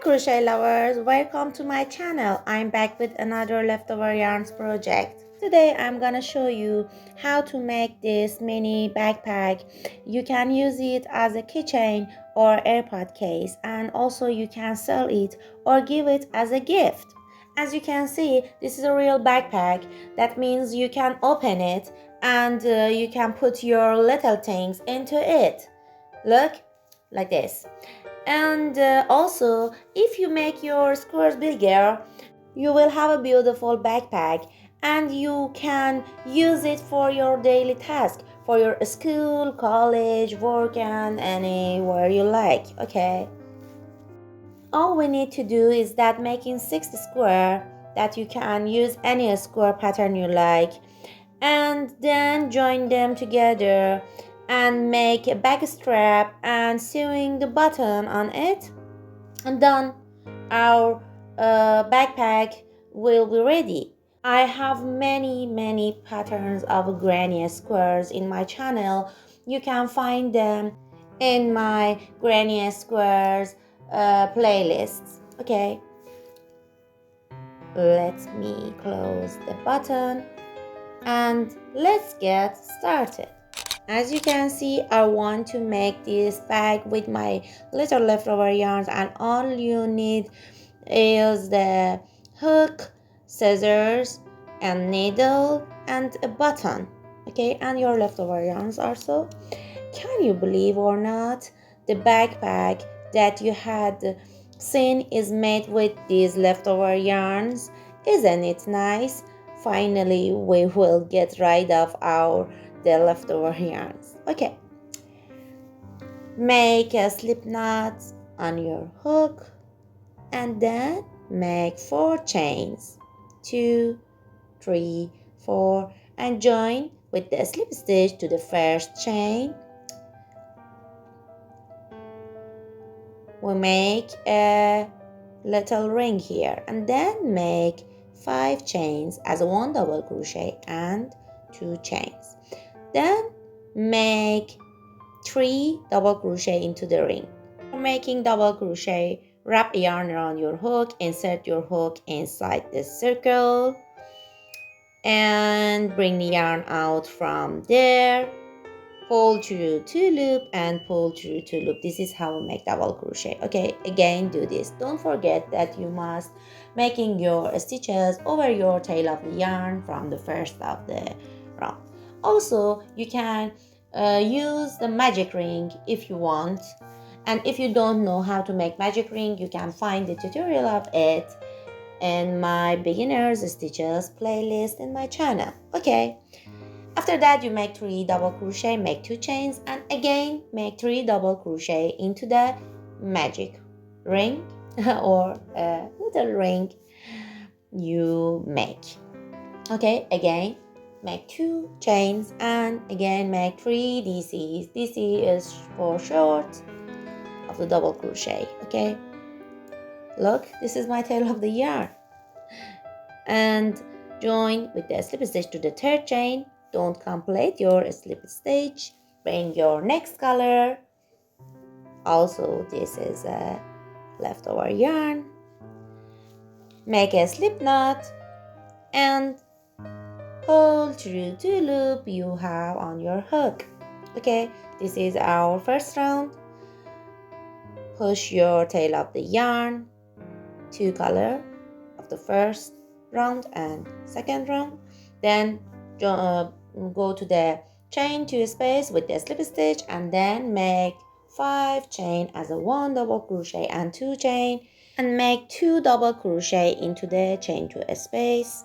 crochet lovers, welcome to my channel. I'm back with another leftover yarns project. Today I'm gonna show you how to make this mini backpack. You can use it as a keychain or AirPod case, and also you can sell it or give it as a gift. As you can see, this is a real backpack. That means you can open it and you can put your little things into it. Look, like this. And also, if you make your squares bigger, you will have a beautiful backpack and you can use it for your daily task, for your school, college, work, and anywhere you like. Okay, all we need to do is that making 6 square that you can use any square pattern you like, and then join them together and make a back strap and sewing the button on it, and done. Our backpack will be ready. I have many patterns of granny squares in my channel. You can find them in my granny squares playlists. Okay, let me close the button and let's get started. As you can see, I want to make this bag with my little leftover yarns, and all you need is the hook, scissors, and needle, and a button. Okay, and your leftover yarns also. Can you believe or not, the backpack that you had seen is made with these leftover yarns? Isn't it nice? Finally, we will get rid of the leftover yarns. Okay, make a slip knot on your hook and then make 4 chains, 2, 3, 4, and join with the slip stitch to the first chain. We make a little ring here and then make 5 chains as 1 double crochet and 2 chains. Then make 3 double crochet into the ring. For making double crochet, wrap a yarn around your hook, insert your hook inside the circle, and bring the yarn out from there. Pull through 2 loop and pull through 2 loop. This is how we make double crochet. Okay, again do this. Don't forget that you must making your stitches over your tail of the yarn from the first of the round. Also, you can use the magic ring if you want, and if you don't know how to make magic ring, you can find the tutorial of it in my beginners stitches playlist in my channel. Okay, after that you make 3 double crochet, make 2 chains, and again make 3 double crochet into the magic ring or a little ring you make. Okay, again make 2 chains and again make 3 DCs. DC is for short of the double crochet. Okay, look, this is my tail of the yarn, and join with the slip stitch to the 3rd chain. Don't complete your slip stitch. Bring your next color. Also, this is a leftover yarn. Make a slip knot and pull through 2 loop you have on your hook. Okay, this is our first round. Push your tail of the yarn, 2 color of the first round and second round. Then go to the chain 2 space with the slip stitch and then make 5 chain as a 1 double crochet and 2 chain, and make 2 double crochet into the chain 2 space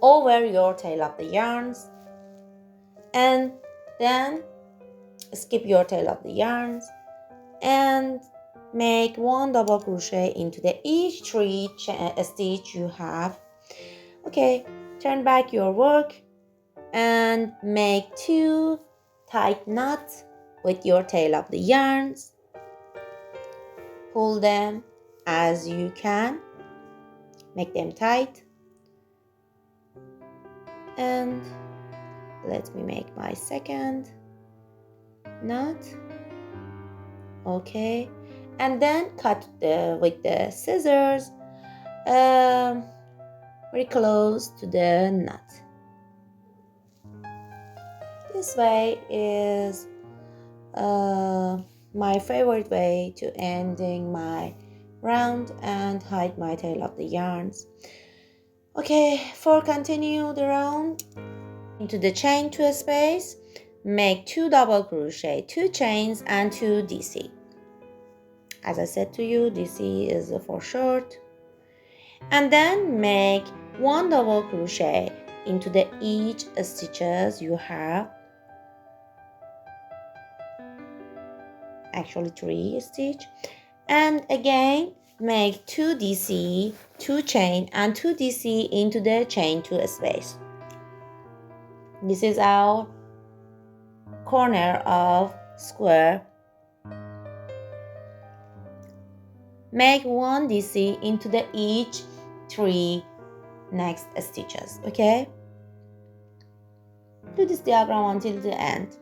over your tail of the yarns, and then skip your tail of the yarns and make 1 double crochet into the each 3 stitch you have. Okay, turn back your work and make 2 tight knots with your tail of the yarns. Pull them as you can, make them tight, and let me make my second knot. Okay, and then cut with the scissors um, very close to the knot. This way is my favorite way to ending my round and hide my tail of the yarns. Okay, for continue the round, into the chain 2 space, make 2 double crochet, 2 chains and 2 DC. As I said to you, DC is for short. And then make 1 double crochet into the each stitches you have, actually 3 stitch, and again make 2 DC, 2 chain and 2 DC into the chain 2 space. This is our corner of square. Make 1 DC into the each 3 next stitches. Okay, do this diagram until the end.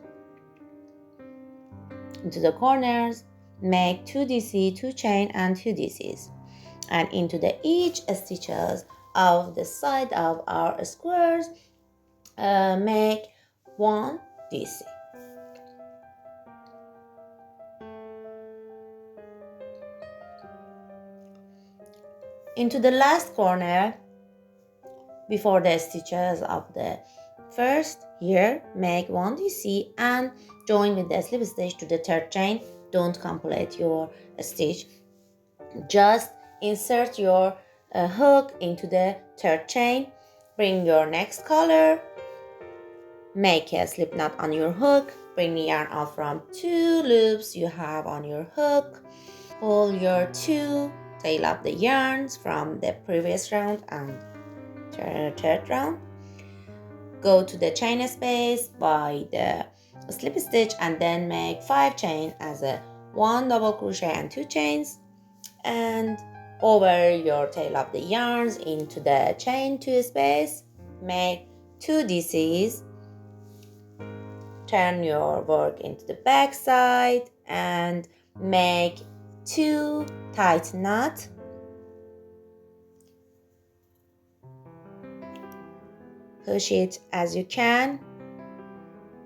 Into the corners, make 2 DC, 2 chain and 2 DCs, and into the each stitches of the side of our squares, make 1 DC. Into the last corner before the stitches of the first, here make 1 DC and join with the slip stitch to the 3rd chain. Don't complete your stitch, just insert your hook into the 3rd chain, bring your next color, make a slip knot on your hook, bring the yarn out from 2 loops you have on your hook, pull your 2 tail of the yarns from the previous round and 3rd round, go to the chain space by the slip stitch and then make 5 chain as a 1 double crochet and 2 chains, and over your tail of the yarns into the chain 2 space, make 2 DCs, turn your work into the back side and make 2 tight knots. Push it as you can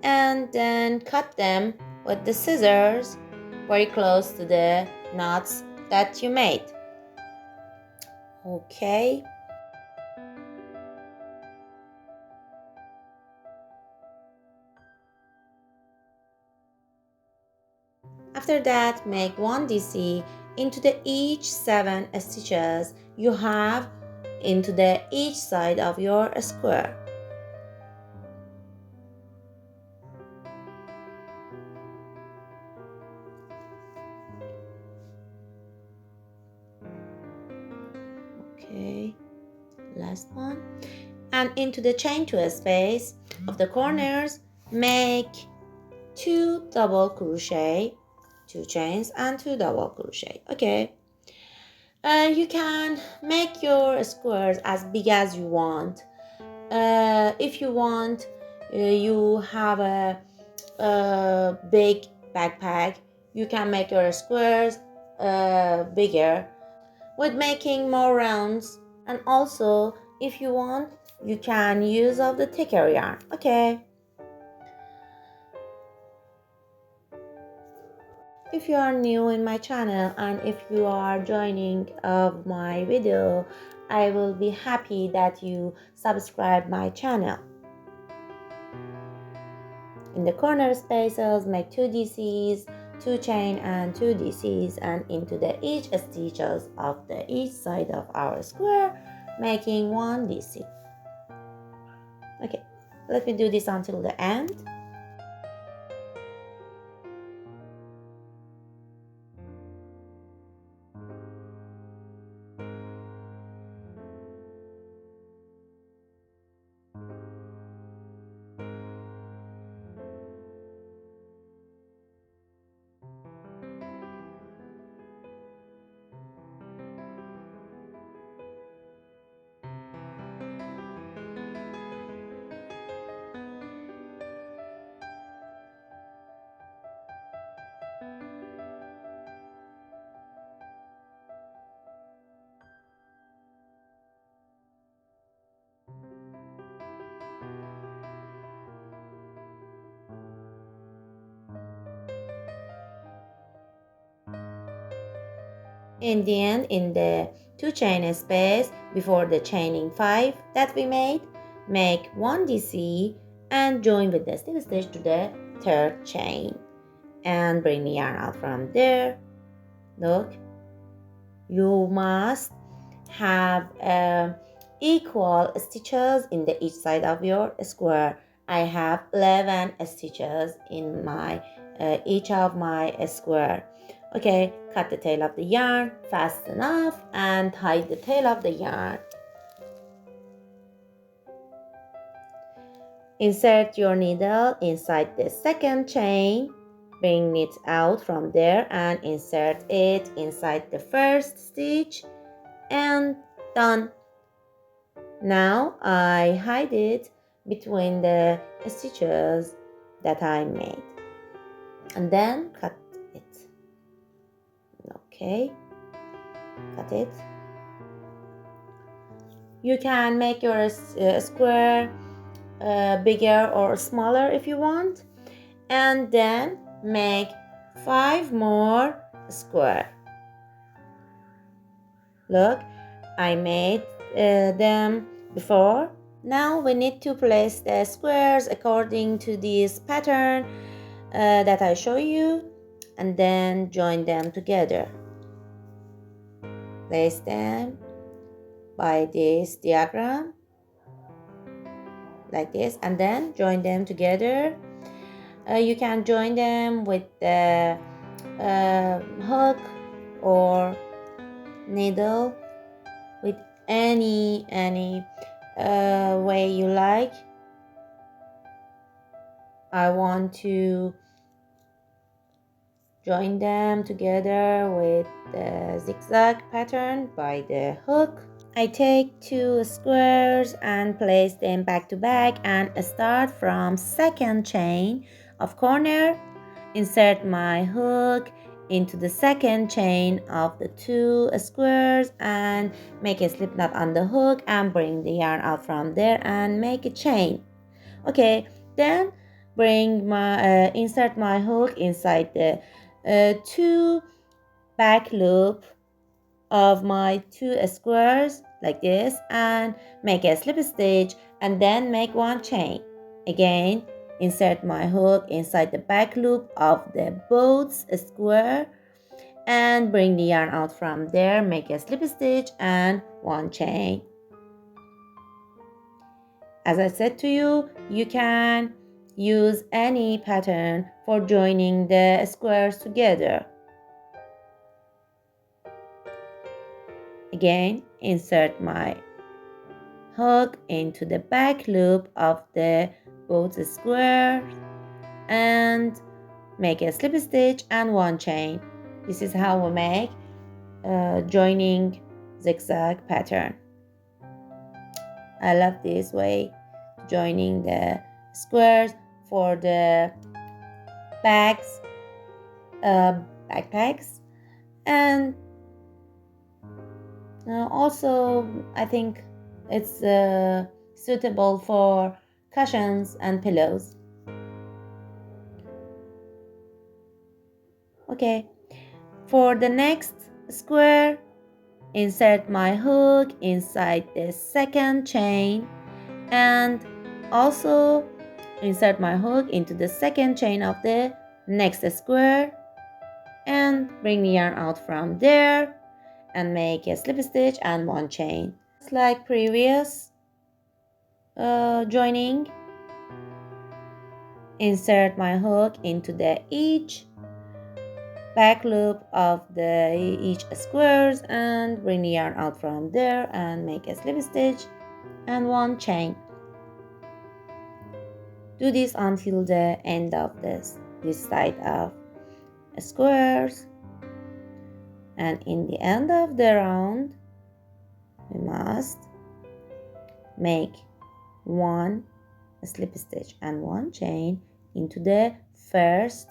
and then cut them with the scissors very close to the knots that you made. Okay. After that, make 1 DC into the each 7 stitches you have into the each side of your square. Okay, last one. And into the chain 2 space of the corners, make 2 double crochet, 2 chains and 2 double crochet. Okay, you can make your squares as big as you want. If you want, you have a big backpack, you can make your squares bigger with making more rounds, and also if you want you can use of the thicker yarn. Okay, if you are new in my channel and if you are joining of my video, I will be happy that you subscribe my channel. In the corner spaces, make 2 DCs, 2 chain and 2 DCs, and into the each stitches of the each side of our square, making 1 DC. Okay, let me do this until the end. In the end, in the 2 chain space before the chaining 5 that we made, make 1 DC and join with the slip stitch to the 3rd chain and bring the yarn out from there. Look, you must have equal stitches in the each side of your square. I have 11 stitches in my each of my square. Okay, cut the tail of the yarn fast enough and tie the tail of the yarn. Insert your needle inside the 2nd chain. Bring it out from there and insert it inside the 1st stitch and done. Now I hide it between the stitches that I made and then cut it. Okay, cut it. You can make your square bigger or smaller if you want, and then make 5 more square. Look, I made them before. Now we need to place the squares according to this pattern that I show you, and then join them together. Place them by this diagram like this, and then join them together. You can join them with the hook or needle, with any way you like. I want to join them together with the zigzag pattern by the hook. I take 2 squares and place them back to back and start from 2nd chain of corner. Insert my hook into the 2nd chain of the 2 squares and make a slip knot on the hook and bring the yarn out from there and make a chain. Okay, then insert my hook inside the 2 back loop of my 2 squares like this and make a slip stitch and then make 1 chain. Again, insert my hook inside the back loop of the both square and bring the yarn out from there, make a slip stitch and 1 chain. As I said to you, you can use any pattern for joining the squares together. Again, insert my hook into the back loop of the both squares and make a slip stitch and 1 chain. This is how we make joining zigzag pattern. I love this way, joining the squares for the bags, backpacks, and also I think it's suitable for cushions and pillows. Okay, for the next square, insert my hook inside the 2nd chain and also insert my hook into the 2nd chain of the next square and bring the yarn out from there and make a slip stitch and 1 chain. Just like previous joining, insert my hook into the each back loop of the each squares and bring the yarn out from there and make a slip stitch and 1 chain. Do this until the end of this side of squares, and in the end of the round we must make 1 slip stitch and 1 chain into the first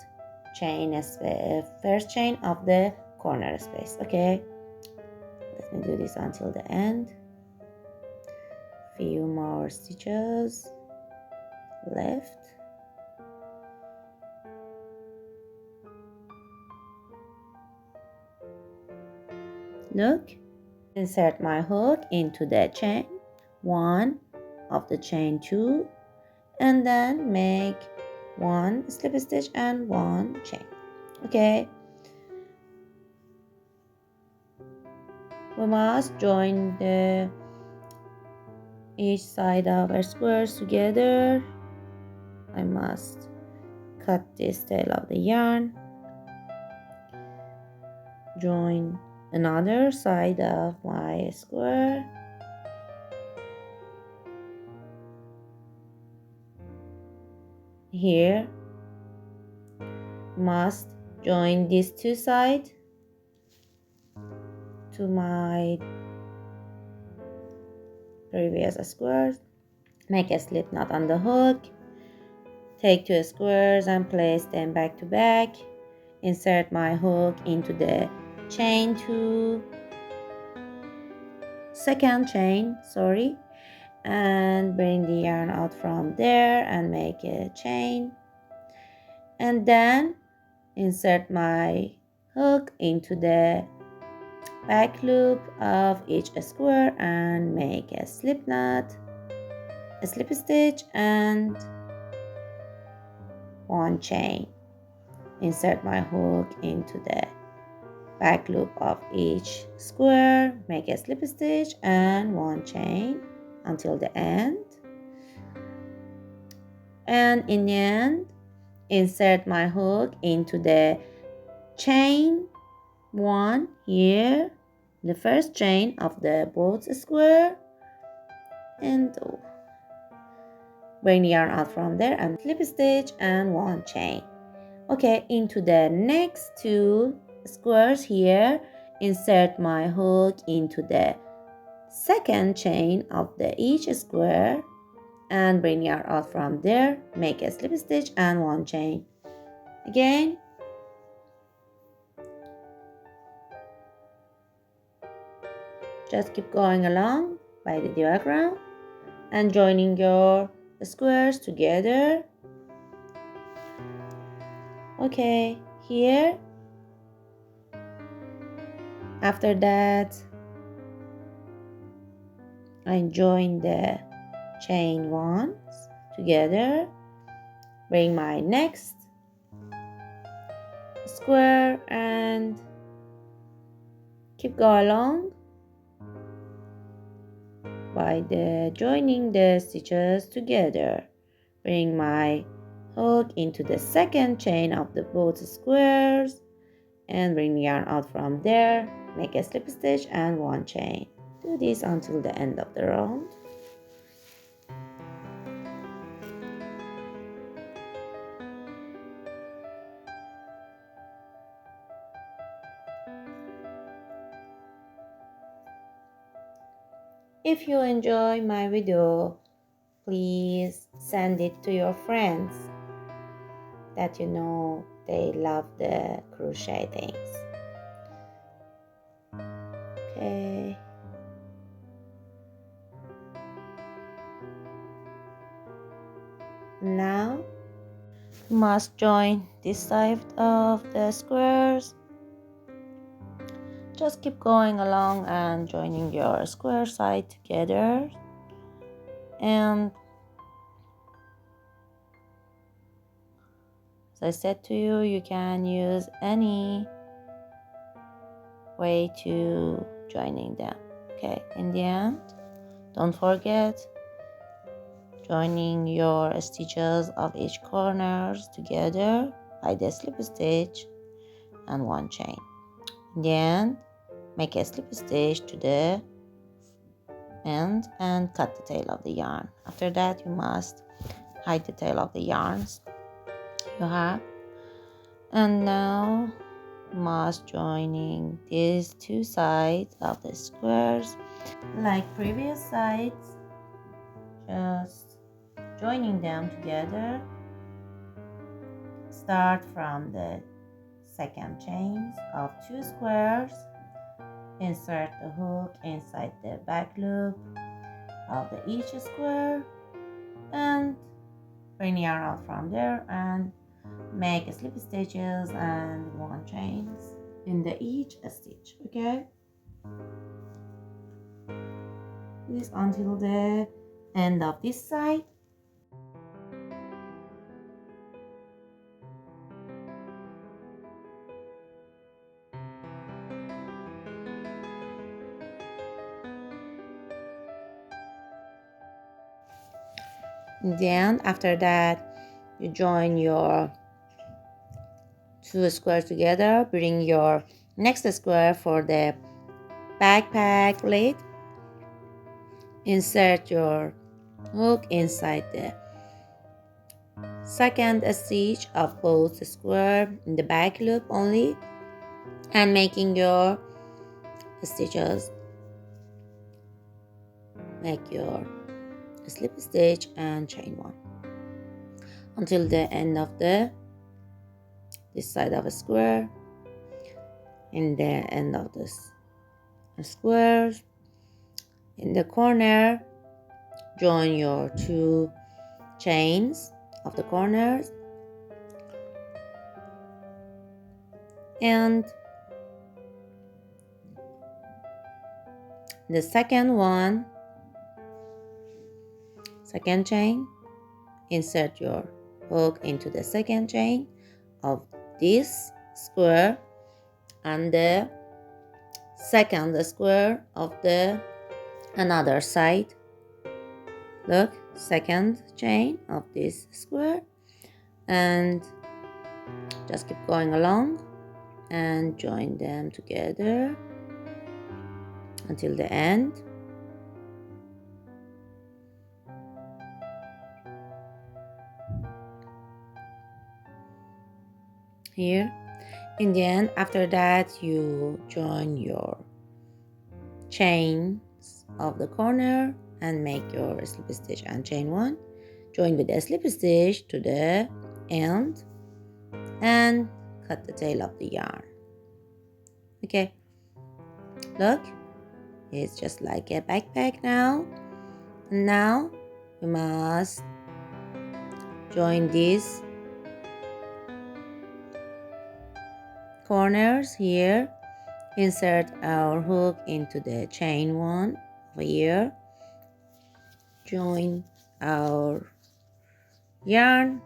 chain of the corner space. Okay, let me do this until the end. Few more stitches left. Look, insert my hook into the chain 1 of the chain 2, and then make 1 slip stitch and 1 chain. Okay, we must join the each side of our squares together. I must cut this tail of the yarn, join another side of my square, here must join these two sides to my previous squares, make a slip knot on the hook, take 2 squares and place them back to back, insert my hook into the chain 2, second chain, and bring the yarn out from there and make a chain, and then insert my hook into the back loop of each square and make a slip knot, a slip stitch and 1 chain. Insert my hook into the back loop of each square, make a slip stitch and 1 chain until the end, and in the end insert my hook into the chain 1 here, the first chain of the both square, and bring the yarn out from there and slip stitch and 1 chain. Okay, into the next 2 squares here, insert my hook into the second chain of the each square and bring the yarn out from there, make a slip stitch and 1 chain. Again, just keep going along by the diagram and joining your squares together. Okay, here, after that I join the chain ones together, bring my next square and keep going along by the joining the stitches together. Bring my hook into the second chain of the both squares and bring the yarn out from there, make a slip stitch and 1 chain. Do this until the end of the round. If you enjoy my video, please send it to your friends that you know they love the crochet things. Okay. Now must join this side of the squares. Just keep going along and joining your square side together, and as I said to you, you can use any way to joining them. Okay, in the end, don't forget joining your stitches of each corners together by the slip stitch and 1 chain. In the end, make a slip stitch to the end and cut the tail of the yarn. After that, you must hide the tail of the yarns you have. And now must joining these 2 sides of the squares like previous sides, just joining them together. Start from the second chains of 2 squares, insert the hook inside the back loop of each square and bring the yarn out from there and make slip stitches and 1 chains in the each stitch. Okay, This until the end of this side. Then after that, you join your two squares together. Bring your next square for the backpack lid. Insert your hook inside the second stitch of both square in the back loop only, and making your stitches. Make your slip stitch and chain one until the end of this side of a square. In the end of this square, in the corner, join your two chains of the corners, and the second chain, insert your hook into the second chain of this square and the second square of the another side. Look, second chain of this square, and just keep going along and join them together until the end. Here in the end, after that, you join your chains of the corner and make your slip stitch and chain one. Join with the slip stitch to the end and cut the tail of the yarn. Okay, look, it's just like a backpack now. And now we must join these corners here. Insert our hook into the chain one over here. Join our yarn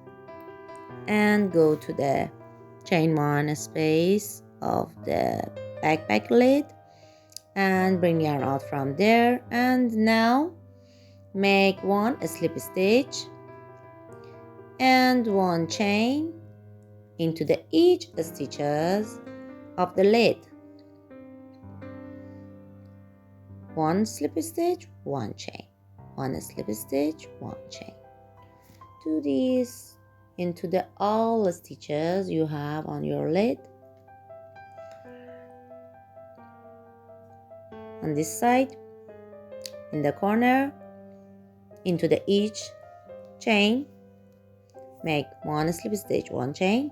and go to the chain one space of the backpack lid and bring yarn out from there. And now make one slip stitch and one chain into the each stitches of the lid. One slip stitch, one chain, one slip stitch, one chain. Do this into the all stitches you have on your lid. On this side, in the corner, into the each chain, make one slip stitch, one chain,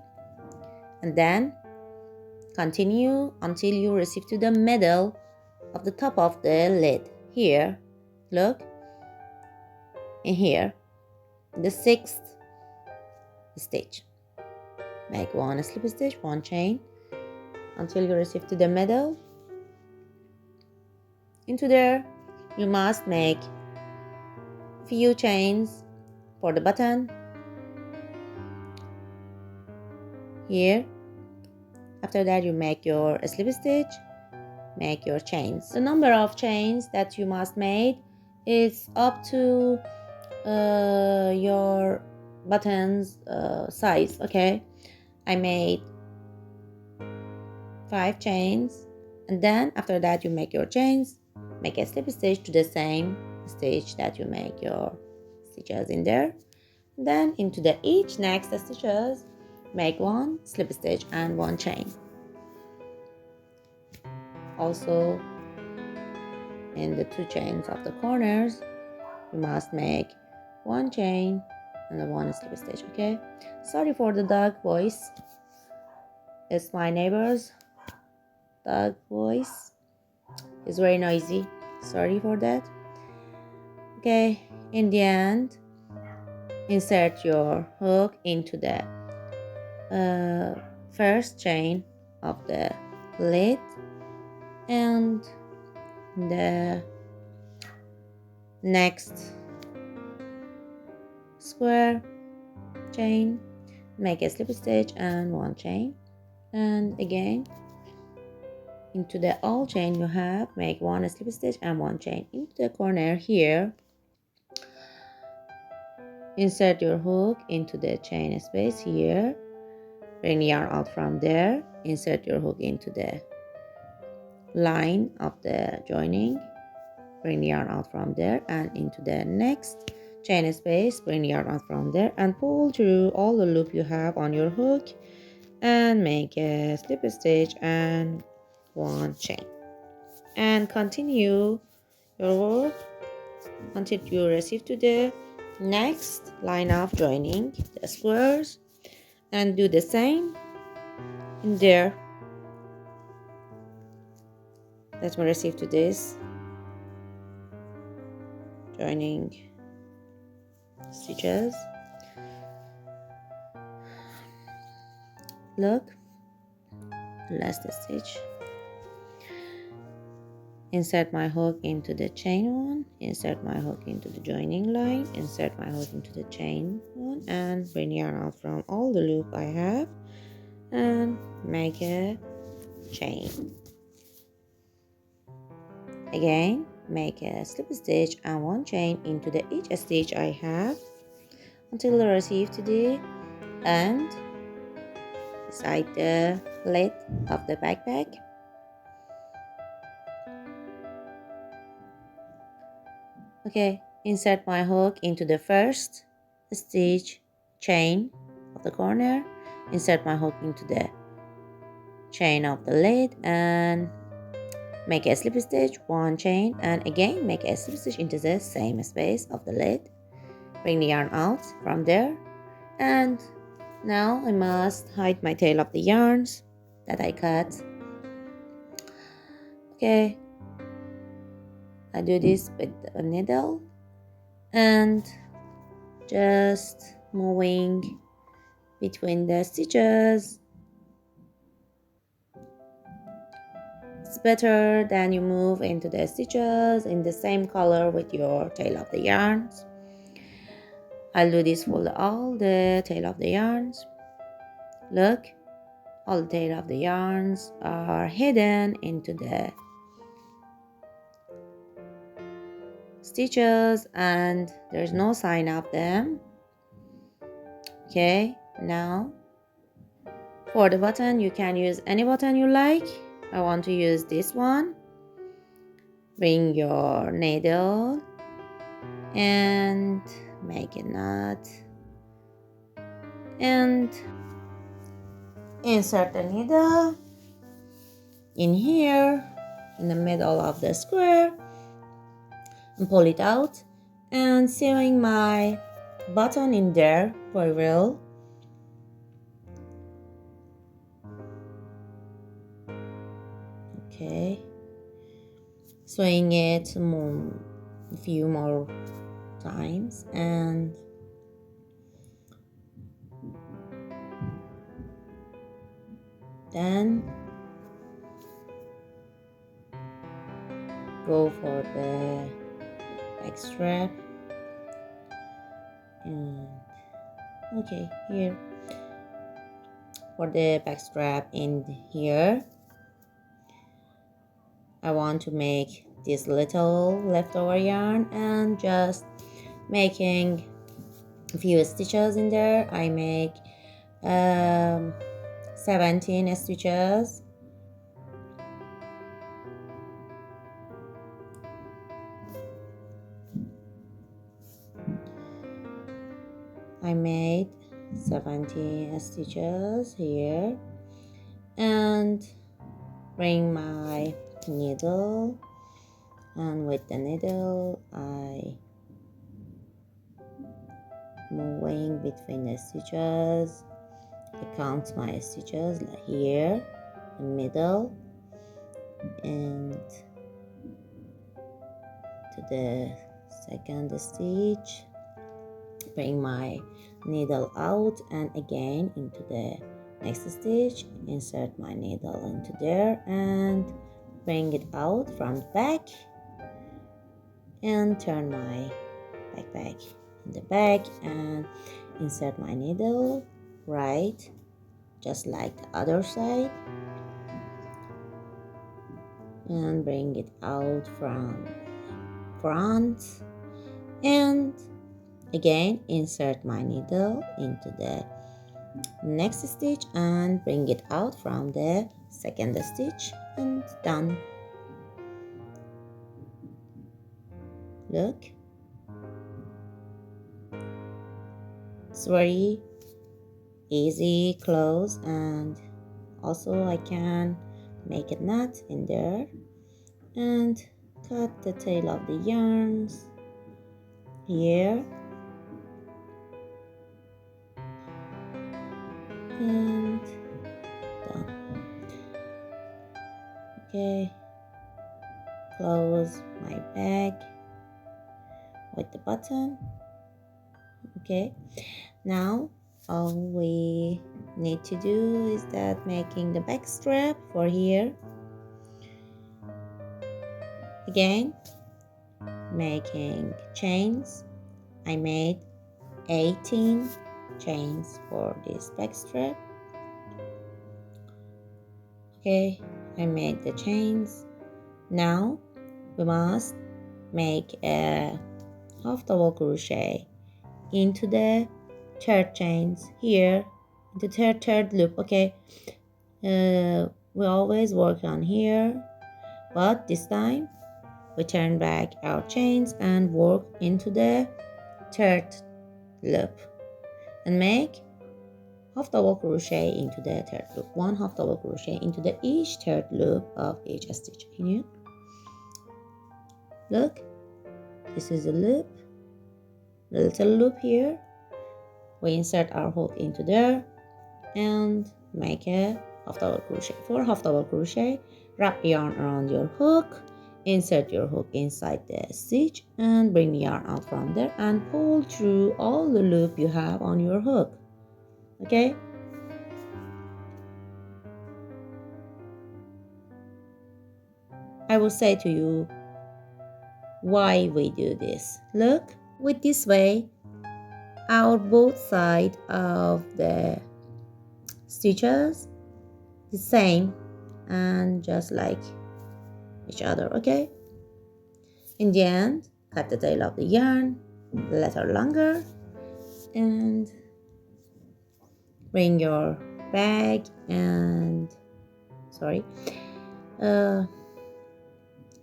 and then continue until you receive to the middle of the top of the lid. Here, look, in here, the sixth stitch. Make one slip stitch, one chain, until you receive to the middle. Into there, you must make few chains for the button. Here, after that, you make your slip stitch, make your chains. The number of chains that you must make is up to your button's size. Okay, I made 5 chains, and then after that you make your chains, make a slip stitch to the same stitch that you make your stitches in there. Then into the each next stitches, make one slip stitch and one chain. Also, in the 2 chains of the corners, you must make one chain and one slip stitch. Okay, sorry for the dog voice, it's my neighbor's dog voice. It's very noisy, sorry for that. Okay, in the end, insert your hook into the first chain of the lid and the next square chain, make a slip stitch and one chain, and again into the all chain you have, make one slip stitch and one chain. Into the corner here, insert your hook into the chain space here, bring yarn out from there, insert your hook into the line of the joining, bring yarn out from there and into the next chain space, bring yarn out from there and pull through all the loop you have on your hook and make a slip stitch and one chain, and continue your work until you receive to the next line of joining the squares, and do the same in there. Let me receive to this joining stitches. Look, last stitch, insert my hook into the chain one, insert my hook into the joining line, insert my hook into the chain one and bring yarn out from all the loop I have and make a chain. Again, make a slip stitch and one chain into the each stitch I have until I receive to the end beside the lid of the backpack. Okay, insert my hook into the first stitch chain of the corner, insert my hook into the chain of the lid and make a slip stitch, one chain, and again make a slip stitch into the same space of the lid. Bring the yarn out from there, and now I must hide my tail of the yarns that I cut. Okay, I do this with a needle and just moving between the stitches. It's better than you move into the stitches in the same color with your tail of the yarns. I'll do this for all the tail of the yarns. Look, all the tail of the yarns are hidden into the stitches and there's no sign of them. Okay, now for the button you can use any button you like. I want to use this one. Bring your needle and make a knot and insert the needle in here in the middle of the square and pull it out and sewing my button in there very well. Okay, sewing it a few more times and then go for the back strap and okay, here for the back strap in here I want to make this little leftover yarn and just making a few stitches in there. I make 17 stitches. I made 17 stitches here and bring my needle, and with the needle I moving between the stitches. I count my stitches like here, the middle, and to the second stitch. Bring my needle out and again into the next stitch, insert my needle into there and bring it out from the back and turn my backpack in the back and insert my needle right, just like the other side, and bring it out from front, and again insert my needle into the next stitch and bring it out from the second stitch, and done. Look, it's very easy close, and also I can make a knot in there and cut the tail of the yarns here, and done. Okay, close my bag with the button. Okay, now all we need to do is that making the back strap for here. Again, making chains. I made 18 chains for this back strap. Okay, I made the chains. Now we must make a half double crochet into the third chains here, into third loop. Okay, we always work on here, but this time we turn back our chains and work into the third loop and make half double crochet into the third loop, one half double crochet into the each third loop of each stitch. Can you look? This is a loop, a little loop here. We insert our hook into there and make a half double crochet. For half double crochet, wrap yarn around your hook, insert your hook inside the stitch and bring the yarn out from there and pull through all the loop you have on your hook. Okay, I will say to you why we do this. Look, with this way our both side of the stitches the same and just like each other. Okay, in the end, cut the tail of the yarn a little longer and bring your bag and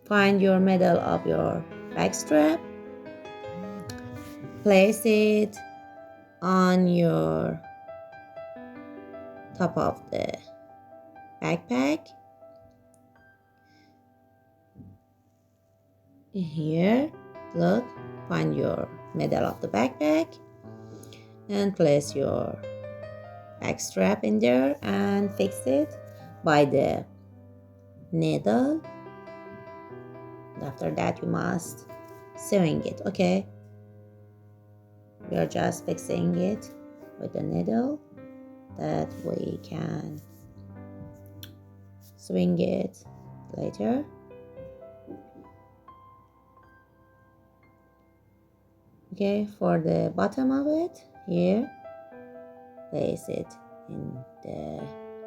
find your middle of your back strap, place it on your top of the backpack here. Look, find your middle of the backpack and place your back strap in there and fix it by the needle. After that you must sewing it. Okay, we are just fixing it with the needle that we can swing it later. Okay, for the bottom of it here, place it in the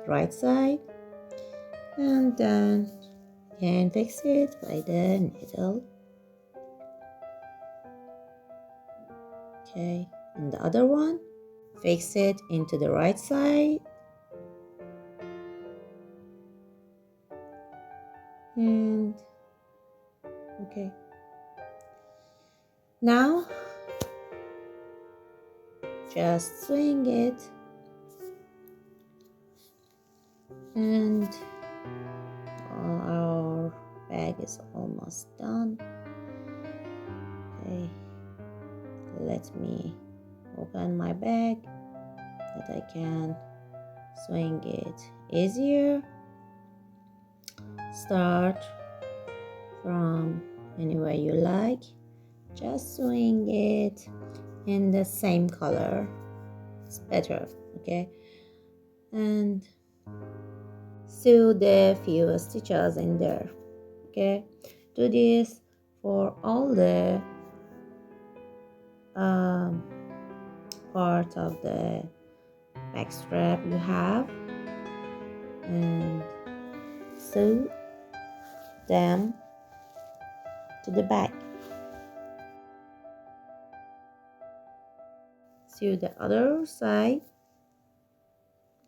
right side and then can fix it by the needle. Okay, and the other one, fix it into the right side and okay, now just swing it and our bag is almost done. Okay, let me open my bag that I can swing it easier. Start from anywhere you like, just swing it in the same color, it's better. Okay, and sew the few stitches in there. Okay, do this for all the um, part of the back strap you have, and sew them to the back. Sew the other side.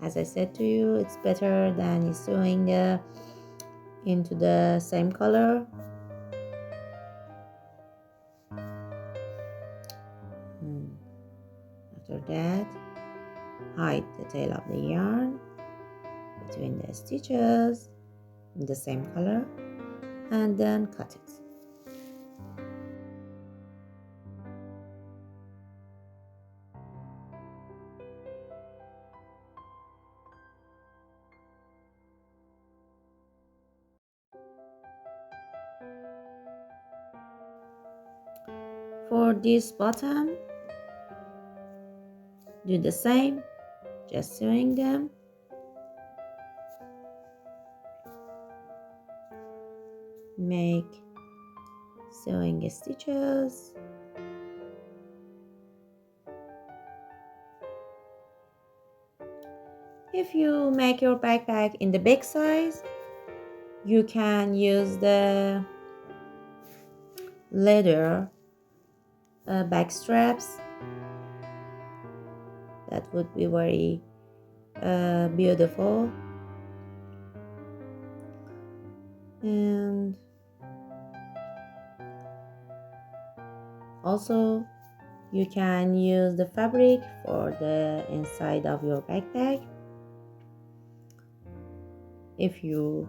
As I said to you, it's better than you sewing into the same color. And after that, hide the tail of the yarn between the stitches in the same color, and then cut it. For this bottom, do the same, just sewing them. Make sewing stitches. If you make your backpack in the big size, you can use the leather back straps. That would be very beautiful. And also you can use the fabric for the inside of your backpack if you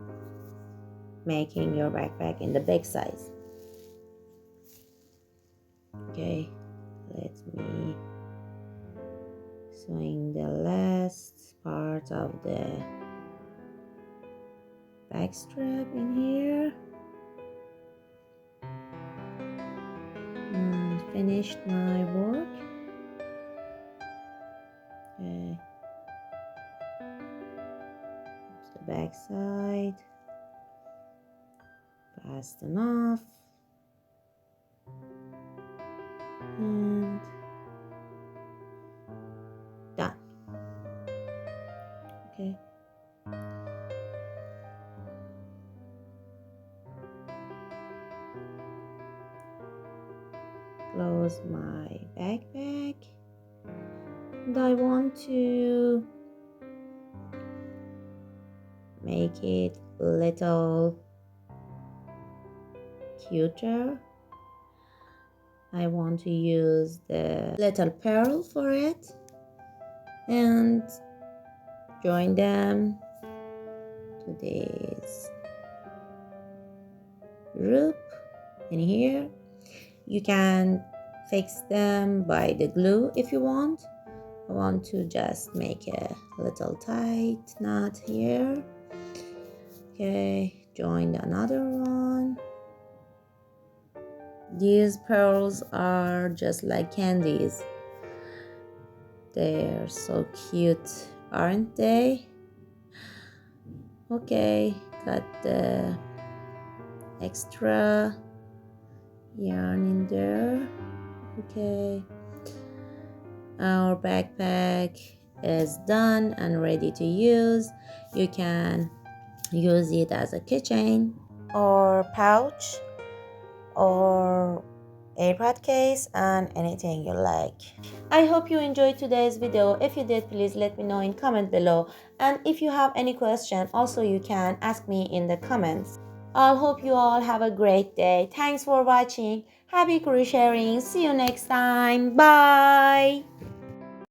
making your backpack in the big size. Okay, let me sewing the last part of the back strap in here, and finished my work. Okay, the back side fast enough, and done. Okay, close my backpack, and I want to make it a little cuter. I want to use the little pearl for it and join them to this loop in here. You can fix them by the glue if you want. I want to just make a little tight knot here. Okay, join another one. These pearls are just like candies. They're so cute, aren't they? Okay, got the extra yarn in there. Okay, our backpack is done and ready to use. You can use it as a keychain or pouch or AirPod case and anything you like. I hope you enjoyed today's video. If you did, please let me know in comment below, and if you have any question also you can ask me in the comments. I hope you all have a great day. Thanks for watching. Happy crocheting. See you next time. Bye.